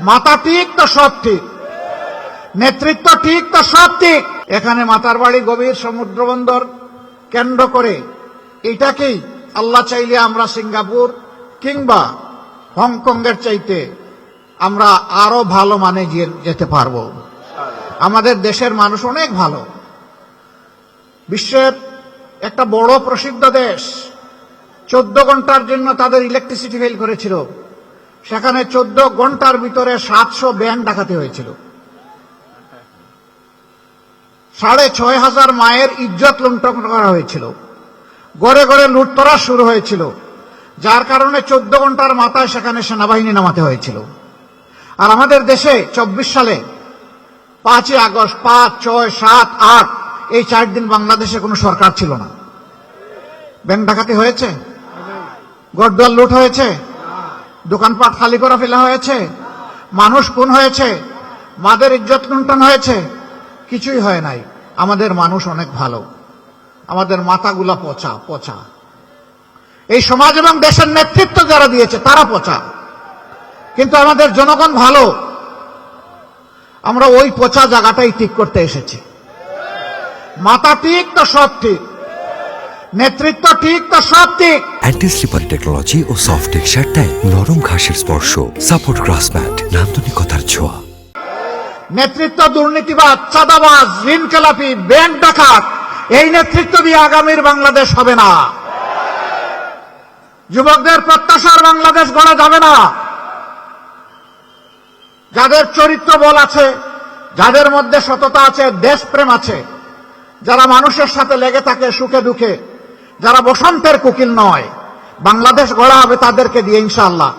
মাথা ঠিক তো সব ঠিক, নেতৃত্ব ঠিক তো সব ঠিক। এখানে মাতার বাড়ি গভীর সমুদ্র বন্দর কেন্দ্র করে এটাকেই আল্লাহ চাইলে আমরা সিঙ্গাপুর কিংবা হংকংয়ের চাইতে আমরা আরো ভালো মানে যেতে পারবো। আমাদের দেশের মানুষ অনেক ভালো, বিশ্বের একটা বড় প্রসিদ্ধ দেশ 14 ঘন্টার জন্য তাদের ইলেকট্রিসিটি ফেল করেছিল, সেখানে 14 ঘন্টার ভিতরে 700 ব্যাংক ডাকাতি হয়েছিল, 6,500 মায়ের ইজ্জত লুণ্ঠন করা হয়েছিল, ঘরে ঘরে লুটতরাজ শুরু হয়েছিল, যার কারণে 14 ঘন্টার মাথায় সেখানে সেনাবাহিনী নামাতে হয়েছিল। আর আমাদের দেশে 24 সালে 5ই আগস্ট 5, 6, 7, 8 এই 4 দিন বাংলাদেশে কোনো সরকার ছিল না। ব্যাংক ডাকাতি হয়েছে, ঘরদুয়ার লুট হয়েছে, দোকানপাট খালি করে ফেলা হয়েছে, মানুষ খুন হয়েছে, মাদের ইজ্জত লুণ্ঠন হয়েছে, কিছুই হয় নাই। আমাদের মানুষ অনেক ভালো, আমাদের মাথাগুলা পচা পচা। এই সমাজ এবং দেশের নেতৃত্ব যারা দিয়েছে তারা পচা, কিন্তু আমাদের জনগণ ভালো। আমরা ওই পচা জায়গাটাই ঠিক করতে এসেছি। মাথা ঠিক তো সব ঠিক, নেতৃত্ব ঠিক তো সব ঠিক। অ্যান্টি স্লিপারি টেকনোলজি ও সফট টেক্সচারটাই নরম ঘাসের স্পর্শ, সাপোর্ট গ্রাস ম্যাট, নান্দনিকতার ছোঁয়া। নেতৃত্ব দুর্নীতিবাদ, চাঁদাবাজ, ঋণ খেলাপি, ব্যাংক ডাকাত, এই নেতৃত্ব দিয়ে আগামীর বাংলাদেশ হবে না। যুবকদের প্রত্যাশার বাংলাদেশ গড়া যাবে না। যাদের চরিত্র বল আছে, যাদের মধ্যে সততা আছে, দেশপ্রেম আছে, যারা মানুষের সাথে লেগে থাকে সুখে দুঃখে, যারা বসন্তের কোকিল নয়, বাংলাদেশ গড়া হবে তাদেরকে দিয়ে ইনশাআল্লাহ।